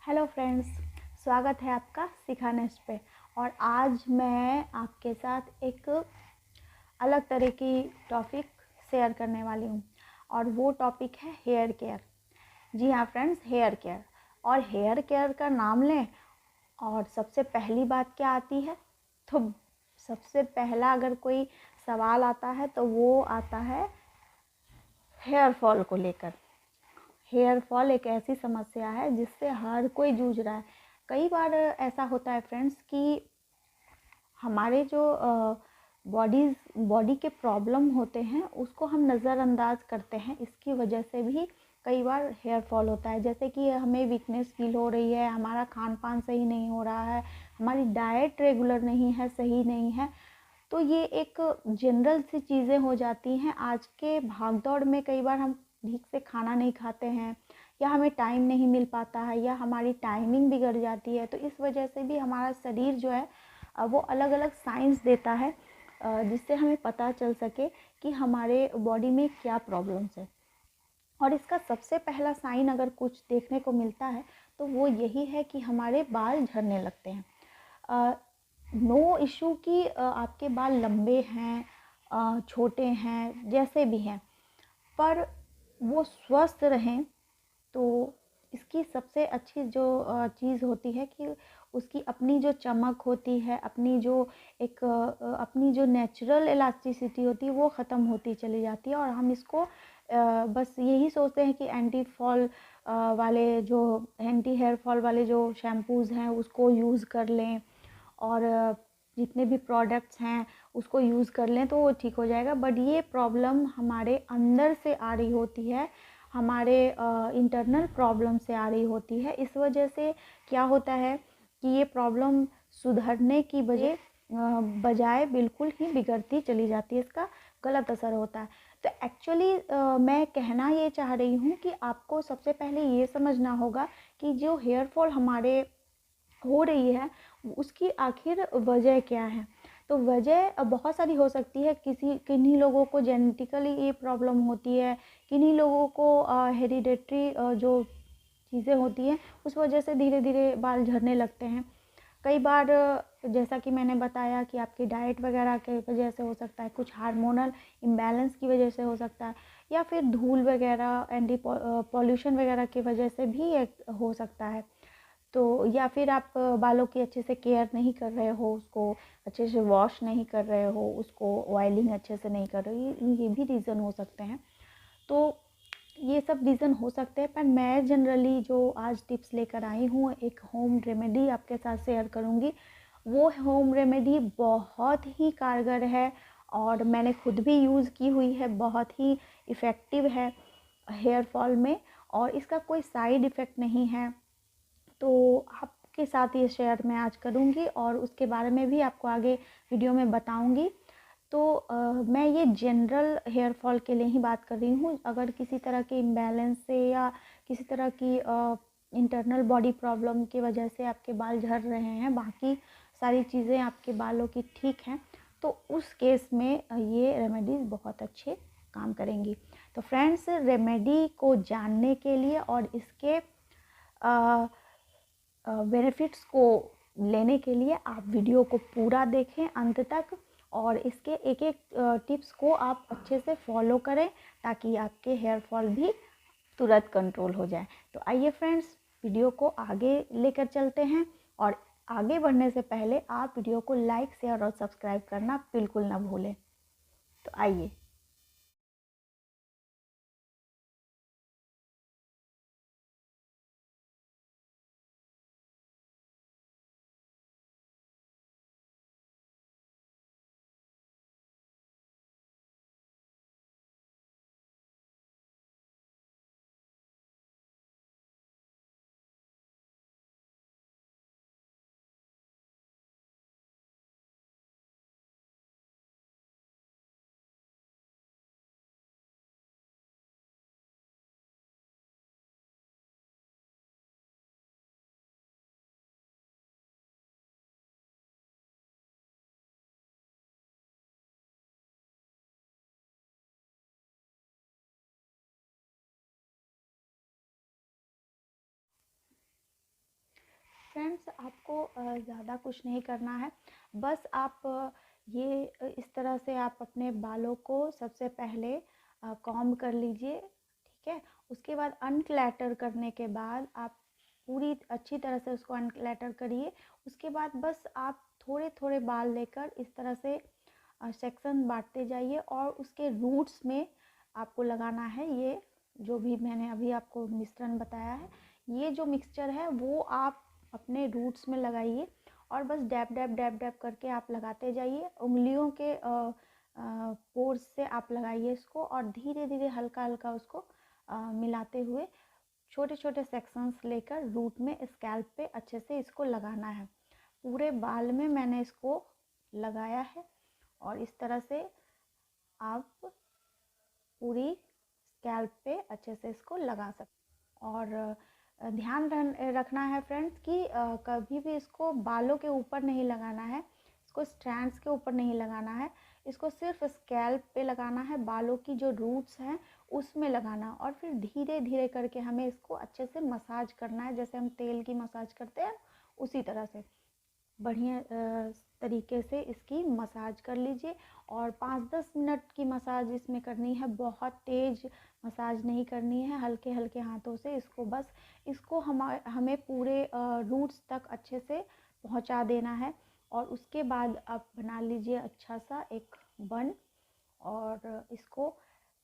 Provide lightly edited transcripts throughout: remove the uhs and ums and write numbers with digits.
Hello friends, स्वागत है आपका सिखा नेस्ट पे। और आज मैं आपके साथ एक अलग तरह की टॉपिक शेयर करने वाली हूँ और वो टॉपिक है हेयर केयर। जी हाँ फ्रेंड्स, हेयर केयर। और हेयर केयर का नाम लें और सबसे पहली बात क्या आती है, तो सबसे पहला अगर कोई सवाल आता है तो वो आता है हेयर फॉल को लेकर। हेयर फॉल एक ऐसी समस्या है जिससे हर कोई जूझ रहा है। कई बार ऐसा होता है फ्रेंड्स कि हमारे जो बॉडी के प्रॉब्लम होते हैं उसको हम नज़रअंदाज करते हैं, इसकी वजह से भी कई बार हेयर फॉल होता है। जैसे कि हमें वीकनेस फील हो रही है, हमारा खान पान सही नहीं हो रहा है, हमारी डाइट रेगुलर नहीं है, सही नहीं है। तो ये एक जनरल सी चीज़ें हो जाती हैं। आज के भाग दौड़ में कई बार हम ठीक से खाना नहीं खाते हैं, या हमें टाइम नहीं मिल पाता है, या हमारी टाइमिंग बिगड़ जाती है। तो इस वजह से भी हमारा शरीर जो है वो अलग अलग साइंस देता है, जिससे हमें पता चल सके कि हमारे बॉडी में क्या प्रॉब्लम्स है। और इसका सबसे पहला साइन अगर कुछ देखने को मिलता है तो वो यही है कि हमारे बाल झड़ने लगते हैं। नो इशू कि आपके बाल लंबे हैं, छोटे हैं, जैसे भी हैं, पर वो स्वस्थ रहें। तो इसकी सबसे अच्छी जो चीज़ होती है कि उसकी अपनी जो चमक होती है, अपनी जो नेचुरल इलास्टिसिटी होती है वो ख़त्म होती चली जाती है। और हम इसको बस यही सोचते हैं कि एंटी हेयर फॉल वाले जो शैम्पूज़ हैं उसको यूज़ कर लें, और जितने भी प्रोडक्ट्स हैं उसको यूज़ कर लें तो वो ठीक हो जाएगा। बट ये प्रॉब्लम हमारे अंदर से आ रही होती है, हमारे इंटरनल प्रॉब्लम से आ रही होती है। इस वजह से क्या होता है कि ये प्रॉब्लम सुधरने की बजाय बिल्कुल ही बिगड़ती चली जाती है, इसका गलत असर होता है। तो एक्चुअली मैं कहना ये चाह रही हूँ कि आपको सबसे पहले ये समझना होगा कि जो हेयर फॉल हमारे हो रही है उसकी आखिर वजह क्या है। तो वजह बहुत सारी हो सकती है। किन्हीं लोगों को जेनेटिकली ये प्रॉब्लम होती है, किन्हीं लोगों को हेरिडेटरी जो चीज़ें होती हैं उस वजह से धीरे धीरे बाल झड़ने लगते हैं। कई बार जैसा कि मैंने बताया कि आपकी डाइट वगैरह की वजह से हो सकता है, कुछ हार्मोनल इम्बैलेंस की वजह से हो सकता है, या फिर धूल वगैरह, पॉल्यूशन वगैरह की वजह से भी एक हो सकता है। तो या फिर आप बालों की अच्छे से केयर नहीं कर रहे हो, उसको अच्छे से वॉश नहीं कर रहे हो, उसको ऑयलिंग अच्छे से नहीं कर रहे हो, ये भी रीज़न हो सकते हैं। तो ये सब रीज़न हो सकते हैं, पर मैं जनरली जो आज टिप्स लेकर आई हूँ, एक होम रेमेडी आपके साथ शेयर करूँगी। वो होम रेमेडी बहुत ही कारगर है और मैंने खुद भी यूज़ की हुई है, बहुत ही इफ़ेक्टिव है हेयर फॉल में, और इसका कोई साइड इफ़ेक्ट नहीं है। तो आपके साथ ये शेयर मैं आज करूँगी और उसके बारे में भी आपको आगे वीडियो में बताऊँगी। तो मैं ये जनरल हेयर फॉल के लिए ही बात कर रही हूँ। अगर किसी तरह के इम्बैलेंस से या किसी तरह की इंटरनल बॉडी प्रॉब्लम की वजह से आपके बाल झड़ रहे हैं, बाकी सारी चीज़ें आपके बालों की ठीक हैं, तो उस केस में ये रेमेडीज़ बहुत अच्छे काम करेंगी। तो फ्रेंड्स, रेमेडी को जानने के लिए और इसके बेनिफिट्स को लेने के लिए आप वीडियो को पूरा देखें अंत तक, और इसके एक एक टिप्स को आप अच्छे से फॉलो करें ताकि आपके हेयर फॉल भी तुरंत कंट्रोल हो जाए। तो आइए फ्रेंड्स, वीडियो को आगे लेकर चलते हैं। और आगे बढ़ने से पहले आप वीडियो को लाइक, शेयर और सब्सक्राइब करना बिल्कुल ना भूलें। तो आइए। फ्रेंड्स, आपको ज़्यादा कुछ नहीं करना है, बस आप ये इस तरह से आप अपने बालों को सबसे पहले कॉम्ब कर लीजिए, ठीक है। उसके बाद अनक्लैटर करने के बाद आप पूरी अच्छी तरह से उसको अनक्लैटर करिए। उसके बाद बस आप थोड़े थोड़े बाल लेकर इस तरह से सेक्शन बांटते जाइए और उसके रूट्स में आपको लगाना है ये जो भी मैंने अभी आपको मिश्रण बताया है। ये जो मिक्सचर है वो आप अपने रूट्स में लगाइए और बस डैब डैब डैब डैब करके आप लगाते जाइए। उंगलियों के पोर्स से आप लगाइए इसको और धीरे धीरे हल्का हल्का उसको मिलाते हुए छोटे छोटे सेक्शंस लेकर रूट में स्कैल्प पे अच्छे से इसको लगाना है। पूरे बाल में मैंने इसको लगाया है और इस तरह से आप पूरी स्कैल्प पे अच्छे से इसको लगा सकते। और ध्यान रखना है फ्रेंड्स कि कभी भी इसको बालों के ऊपर नहीं लगाना है, इसको स्ट्रैंड्स के ऊपर नहीं लगाना है, इसको सिर्फ स्कैल्प पे लगाना है, बालों की जो रूट्स हैं उसमें लगाना। और फिर धीरे धीरे करके हमें इसको अच्छे से मसाज करना है, जैसे हम तेल की मसाज करते हैं उसी तरह से बढ़िया तरीके से इसकी मसाज कर लीजिए। और 5-10 मिनट की मसाज इसमें करनी है, बहुत तेज़ मसाज नहीं करनी है, हल्के हल्के हाथों से इसको बस इसको हमें पूरे रूट्स तक अच्छे से पहुंचा देना है। और उसके बाद आप बना लीजिए अच्छा सा एक बन और इसको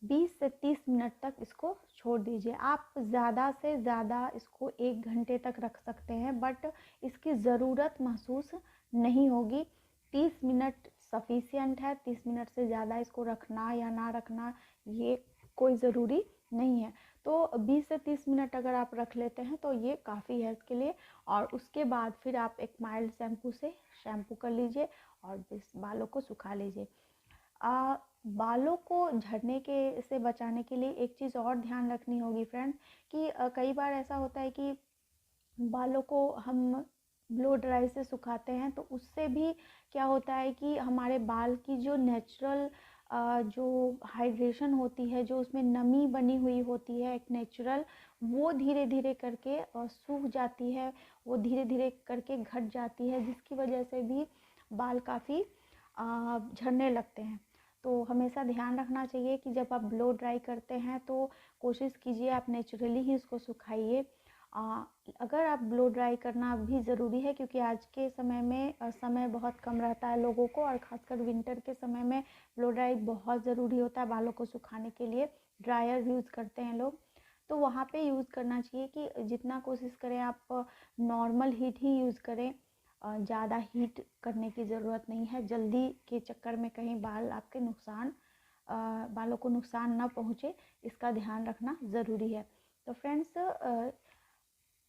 20 से 30 मिनट तक इसको छोड़ दीजिए। आप ज़्यादा से ज़्यादा इसको 1 घंटे तक रख सकते हैं, बट इसकी ज़रूरत महसूस नहीं होगी। 30 मिनट सफिशिएंट है। 30 मिनट से ज़्यादा इसको रखना या ना रखना ये कोई ज़रूरी नहीं है। तो 20 से 30 मिनट अगर आप रख लेते हैं तो ये काफ़ी है इसके लिए। और उसके बाद फिर आप एक माइल्ड शैम्पू से शैम्पू कर लीजिए और बालों को सुखा लीजिए। बालों को झड़ने के से बचाने के लिए एक चीज़ और ध्यान रखनी होगी फ्रेंड्स कि कई बार ऐसा होता है कि बालों को हम ब्लो ड्राई से सुखाते हैं तो उससे भी क्या होता है कि हमारे बाल की जो नेचुरल जो हाइड्रेशन होती है, जो उसमें नमी बनी हुई होती है एक नेचुरल, वो धीरे धीरे करके सूख जाती है, वो धीरे धीरे करके घट जाती है, जिसकी वजह से भी बाल काफ़ी झड़ने लगते हैं। तो हमेशा ध्यान रखना चाहिए कि जब आप ब्लो ड्राई करते हैं तो कोशिश कीजिए आप नेचुरली ही इसको सुखाइए। अगर आप ब्लो ड्राई करना भी ज़रूरी है क्योंकि आज के समय में समय बहुत कम रहता है लोगों को, और ख़ासकर विंटर के समय में ब्लो ड्राई बहुत ज़रूरी होता है बालों को सुखाने के लिए। ड्रायर यूज़ करते हैं लोग, तो वहाँ पे यूज़ करना चाहिए कि जितना कोशिश करें आप नॉर्मल हीट ही यूज़ करें। ज़्यादा हीट करने की ज़रूरत नहीं है, जल्दी के चक्कर में कहीं बालों को नुकसान ना पहुँचे, इसका ध्यान रखना ज़रूरी है। तो फ्रेंड्स,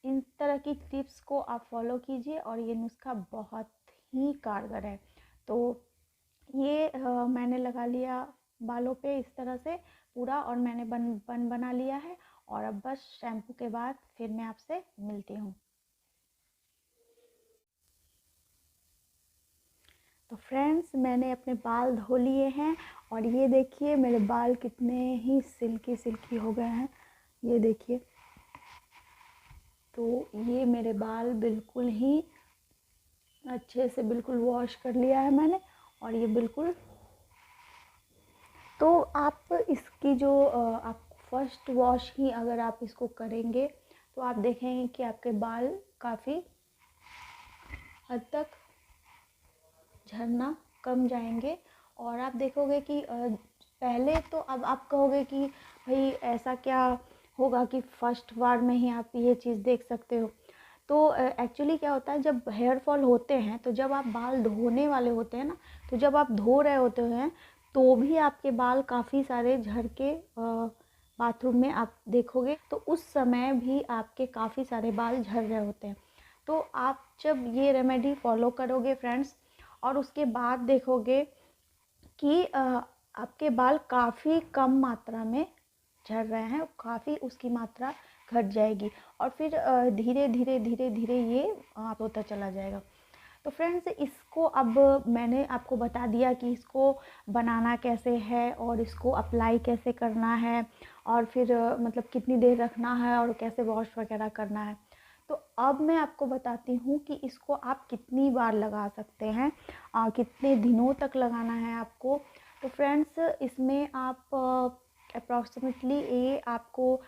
इन तरह की टिप्स को आप फॉलो कीजिए और ये नुस्खा बहुत ही कारगर है। तो ये मैंने लगा लिया बालों पे इस तरह से पूरा, और मैंने बन बना लिया है। और अब बस शैम्पू के बाद फिर मैं आपसे मिलती हूँ। तो फ्रेंड्स, मैंने अपने बाल धो लिए हैं और ये देखिए मेरे बाल कितने ही सिल्की सिल्की हो गए हैं, ये देखिए। तो ये मेरे बाल बिल्कुल ही अच्छे से बिल्कुल वॉश कर लिया है मैंने, और ये बिल्कुल, तो आप इसकी जो आप फर्स्ट वॉश ही अगर आप इसको करेंगे तो आप देखेंगे कि आपके बाल काफ़ी हद तक झड़ना कम जाएंगे। और आप देखोगे कि पहले तो अब आप कहोगे कि भाई ऐसा क्या होगा कि फर्स्ट बार में ही आप ये चीज़ देख सकते हो। तो एक्चुअली क्या होता है, जब हेयर फॉल होते हैं तो जब आप बाल धोने वाले होते हैं ना, तो जब आप धो रहे होते हैं तो भी आपके बाल काफ़ी सारे झड़ के बाथरूम में आप देखोगे तो उस समय भी आपके काफ़ी सारे बाल झड़ रहे होते हैं। तो आप जब ये रेमेडी फॉलो करोगे फ्रेंड्स और उसके बाद देखोगे कि आपके बाल काफ़ी कम मात्रा में झड़ रहे हैं, काफ़ी उसकी मात्रा घट जाएगी और फिर धीरे धीरे धीरे धीरे ये आप होता चला जाएगा। तो फ्रेंड्स, इसको अब मैंने आपको बता दिया कि इसको बनाना कैसे है और इसको अप्लाई कैसे करना है और फिर मतलब कितनी देर रखना है और कैसे वॉश वगैरह करना है। तो अब मैं आपको बताती हूँ कि इसको आप कितनी बार लगा सकते हैं, कितने दिनों तक लगाना है आपको। तो फ्रेंड्स, इसमें आप अप्रॉक्सीमेटली ये आपको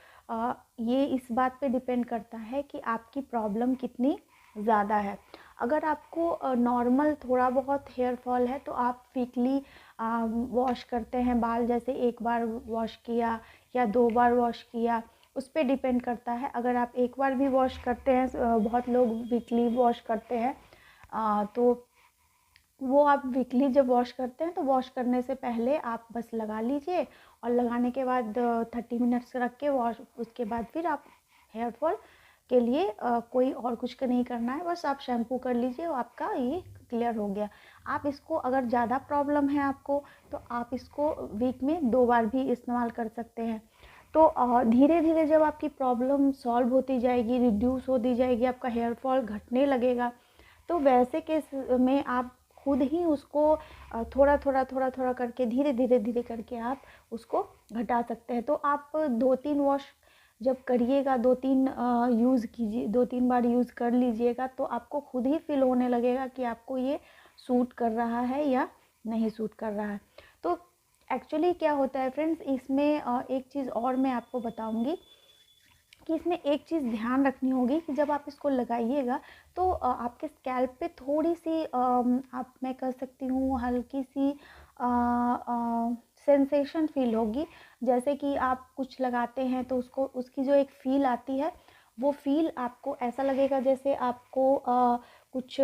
ये इस बात पे डिपेंड करता है कि आपकी प्रॉब्लम कितनी ज़्यादा है। अगर आपको नॉर्मल थोड़ा बहुत हेयर फॉल है तो आप वीकली वॉश करते हैं बाल, जैसे एक बार वॉश किया या 2 बार वॉश किया, उस पे डिपेंड करता है। अगर आप एक बार भी वॉश करते हैं, बहुत लोग वीकली वॉश करते हैं, तो वो आप वीकली जब वॉश करते हैं तो वॉश करने से पहले आप बस लगा लीजिए, और लगाने के बाद 30 मिनट्स रख के वॉश, उसके बाद फिर आप हेयर फॉल के लिए कोई और कुछ का नहीं करना है, बस आप शैम्पू कर लीजिए और आपका ये क्लियर हो गया। आप इसको अगर ज़्यादा प्रॉब्लम है आपको, तो आप इसको वीक में 2 बार भी इस्तेमाल कर सकते हैं। तो धीरे धीरे जब आपकी प्रॉब्लम सॉल्व होती जाएगी, रिड्यूस होती जाएगी, आपका हेयर फॉल घटने लगेगा, तो वैसे केस में आप खुद ही उसको थोड़ा थोड़ा थोड़ा थोड़ा करके धीरे करके आप उसको घटा सकते हैं। तो आप 2-3 वॉश जब करिएगा, 2-3 यूज़ कीजिए, 2-3 बार यूज़ कर लीजिएगा, तो आपको खुद ही फील होने लगेगा कि आपको ये सूट कर रहा है या नहीं सूट कर रहा है। तो एक्चुअली क्या होता है फ्रेंड्स, इसमें एक चीज़ और मैं आपको बताऊंगी कि इसमें एक चीज़ ध्यान रखनी होगी कि जब आप इसको लगाइएगा तो आपके स्कैल्प पे थोड़ी सी आप मैं कह सकती हूँ हल्की सी सेंसेशन फील होगी। जैसे कि आप कुछ लगाते हैं तो उसको उसकी जो एक फ़ील आती है, वो फ़ील आपको ऐसा लगेगा जैसे आपको कुछ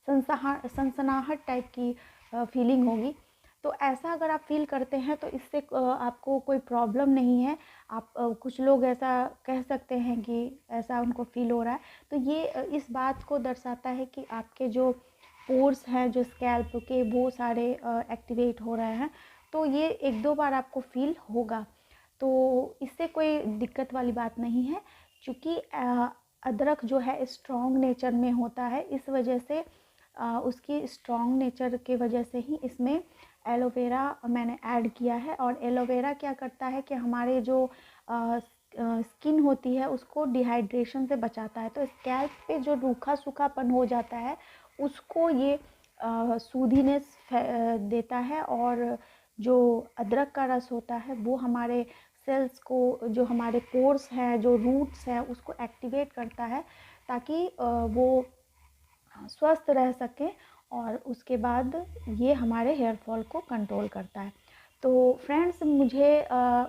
सनसनाहट टाइप की फीलिंग होगी। तो ऐसा अगर आप फील करते हैं तो इससे आपको कोई प्रॉब्लम नहीं है। आप कुछ लोग ऐसा कह सकते हैं कि ऐसा उनको फील हो रहा है, तो ये इस बात को दर्शाता है कि आपके जो पोर्स हैं जो स्कैल्प के, वो सारे एक्टिवेट हो रहे हैं। तो ये 1-2 बार आपको फील होगा, तो इससे कोई दिक्कत वाली बात नहीं है। क्योंकि अदरक जो है स्ट्रॉन्ग नेचर में होता है, इस वजह से उसकी स्ट्रॉन्ग नेचर के वजह से ही इसमें एलोवेरा मैंने ऐड किया है। और एलोवेरा क्या करता है कि हमारे जो स्किन होती है उसको डिहाइड्रेशन से बचाता है। तो स्कैल्प पे जो रूखा सूखापन हो जाता है उसको ये सूदीनेस देता है। और जो अदरक का रस होता है वो हमारे सेल्स को, जो हमारे पोर्स हैं, जो रूट्स हैं, उसको एक्टिवेट करता है, ताकि वो स्वस्थ रह सकें, और उसके बाद ये हमारे हेयर फॉल को कंट्रोल करता है। तो फ्रेंड्स, मुझे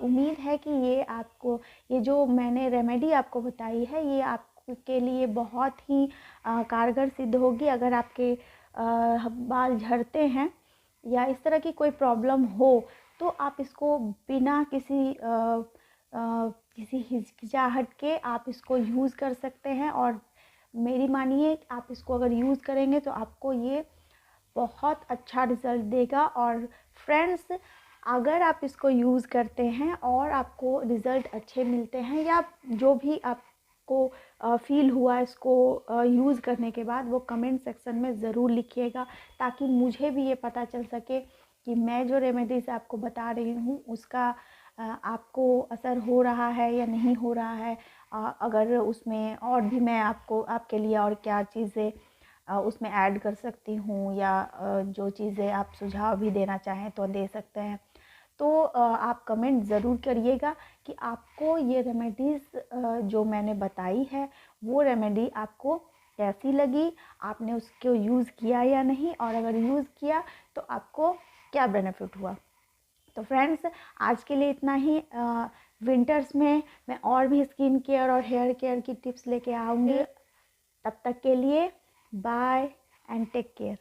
उम्मीद है कि ये आपको, ये जो मैंने रेमेडी आपको बताई है, ये आपके लिए बहुत ही कारगर सिद्ध होगी। अगर आपके बाल झड़ते हैं या इस तरह की कोई प्रॉब्लम हो, तो आप इसको बिना किसी हिचकिचाहट के आप इसको यूज़ कर सकते हैं। और मेरी मानिए, आप इसको अगर यूज़ करेंगे तो आपको ये बहुत अच्छा रिज़ल्ट देगा। और फ्रेंड्स, अगर आप इसको यूज़ करते हैं और आपको रिज़ल्ट अच्छे मिलते हैं, या जो भी आपको फ़ील हुआ इसको यूज़ करने के बाद, वो कमेंट सेक्शन में ज़रूर लिखिएगा, ताकि मुझे भी ये पता चल सके कि मैं जो रेमेडीज़ आपको बता रही हूँ उसका आपको असर हो रहा है या नहीं हो रहा है। अगर उसमें और भी मैं आपको, आपके लिए और क्या चीज़ें उसमें ऐड कर सकती हूँ, या जो चीज़ें आप सुझाव भी देना चाहें तो दे सकते हैं। तो आप कमेंट ज़रूर करिएगा कि आपको ये रेमेडीज़ जो मैंने बताई है, वो रेमेडी आपको कैसी लगी, आपने उसको यूज़ किया या नहीं, और अगर यूज़ किया तो आपको क्या बेनिफिट हुआ। तो फ्रेंड्स, आज के लिए इतना ही। विंटर्स में मैं और भी स्किन केयर और हेयर केयर की टिप्स लेके आऊँगी। तब तक के लिए बाय एंड टेक केयर।